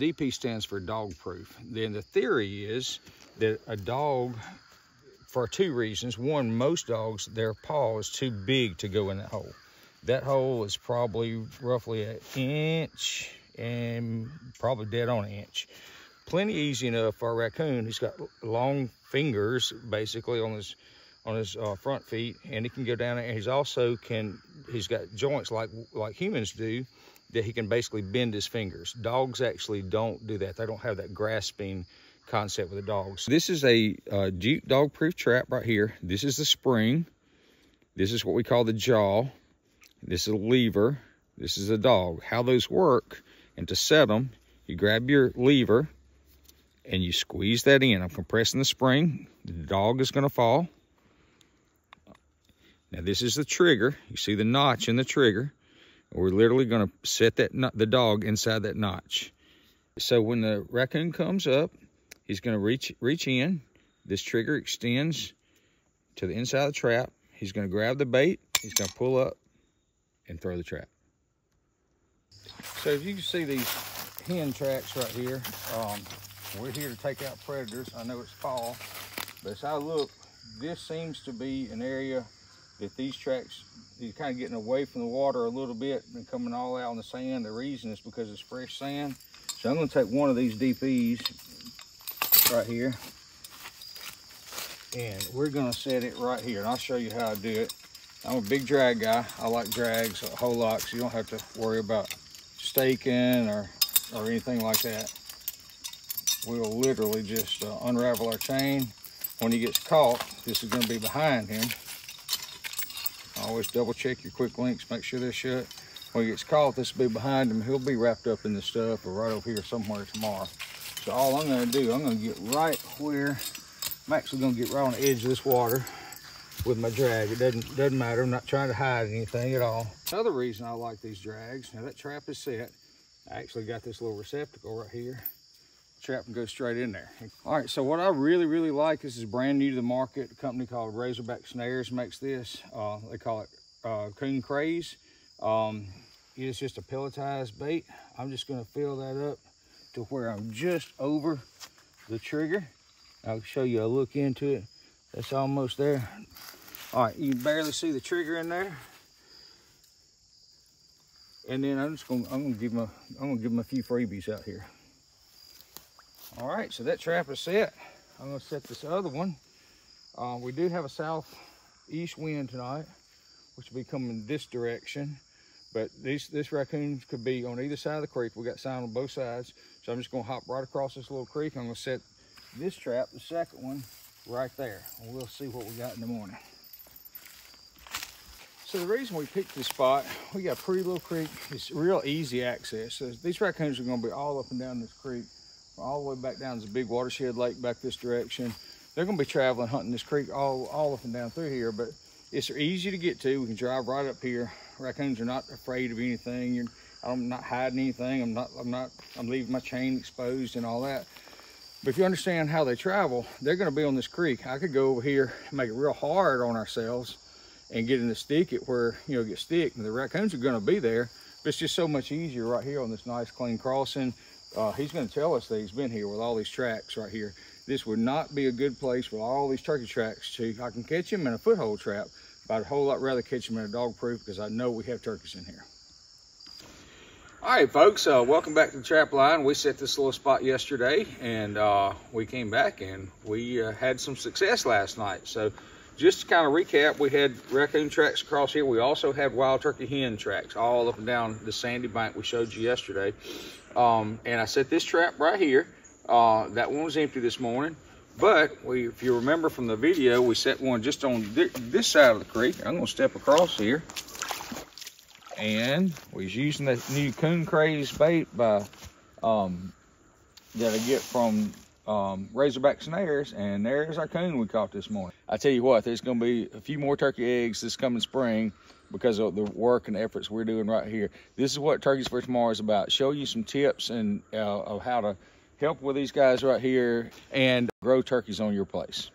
DP stands for dog proof. Then the theory is that a dog, for two reasons. One, most dogs, their paw is too big to go in that hole. That hole is probably roughly an inch and probably dead on an inch. Plenty easy enough for a raccoon. He's got long fingers basically on his front feet, and he can go down there. And he's got joints like humans do, that he can basically bend his fingers. Dogs actually don't do that. They don't have that grasping concept with the dogs. This is a Jute dog proof trap right here. This is the spring. This is what we call the jaw. This is a lever. This is a dog. How those work, and to set them, you grab your lever and you squeeze that in. I'm compressing the spring. The dog is going to fall. Now this is the trigger. You see the notch in the trigger. We're literally going to set the dog inside that notch. So when the raccoon comes up, he's going to reach in. This trigger extends to the inside of the trap. He's going to grab the bait. He's going to pull up and throw the trap. So if you can see these hen tracks right here, we're here to take out predators. I know it's fall, but as I look, this seems to be an area that these tracks, you're kind of getting away from the water a little bit and coming all out on the sand. The reason is because it's fresh sand. So I'm going to take one of these DPs right here, and we're going to set it right here, and I'll show you how I do it. I'm a big drag guy. I like drags a whole lot, so you don't have to worry about staking or anything like that. We'll literally just unravel our chain. When he gets caught, this is going to be behind him. Always double check your quick links, make sure they're shut. When he gets caught, this will be behind him. He'll be wrapped up in the stuff or right over here somewhere tomorrow. So all I'm going to do, I'm going to get right where, I'm actually going to get right on the edge of this water with my drag. It doesn't matter. I'm not trying to hide anything at all. Another reason I like these drags, now that trap is set. I actually got this little receptacle right here. Trap can go straight in there. All right, so what I really like, this is brand new to the market. A company called Razorback Snares makes this. They call it Coon Craze. It's just a pelletized bait. I'm just gonna fill that up to where I'm just over the trigger. I'll show you a look into it. That's almost there. All right, you can barely see the trigger in there. And then I'm gonna give them a few freebies out here. All right, so that trap is set. I'm gonna set this other one. We do have a southeast wind tonight, which will be coming this direction. But this raccoon could be on either side of the creek. We got sign on both sides. So I'm just gonna hop right across this little creek. I'm gonna set this trap, the second one, right there. And we'll see what we got in the morning. So the reason we picked this spot, we got a pretty little creek. It's real easy access. So these raccoons are gonna be all up and down this creek, all the way back down to the big watershed lake back this direction. They're gonna be traveling, hunting this creek all up and down through here, but it's easy to get to. We can drive right up here. Raccoons are not afraid of anything. I'm not hiding anything. I'm leaving my chain exposed and all that. But if you understand how they travel, they're gonna be on this creek. I could go over here and make it real hard on ourselves and get in the stick it where, get stick. And the raccoons are gonna be there, but it's just so much easier right here on this nice clean crossing. He's gonna tell us that he's been here with all these tracks right here. This would not be a good place with all these turkey tracks too. I can catch him in a foothold trap, but I'd a whole lot rather catch him in a dog proof because I know we have turkeys in here. All right, folks, welcome back to the trap line. We set this little spot yesterday, and we came back and we had some success last night. So just to kind of recap, we had raccoon tracks across here. We also had wild turkey hen tracks all up and down the sandy bank we showed you yesterday. And I set this trap right here. That one was empty this morning, but if you remember from the video, we set one just on this side of the creek. I'm gonna step across here, and we was using that new Coon Craze bait that I get from Razorback Snares, and there's our coon we caught this morning. I tell you what, there's gonna be a few more turkey eggs this coming spring because of the work and efforts we're doing right here. This is what Turkeys for Tomorrow is about. Show you some tips and of how to help with these guys right here and grow turkeys on your place.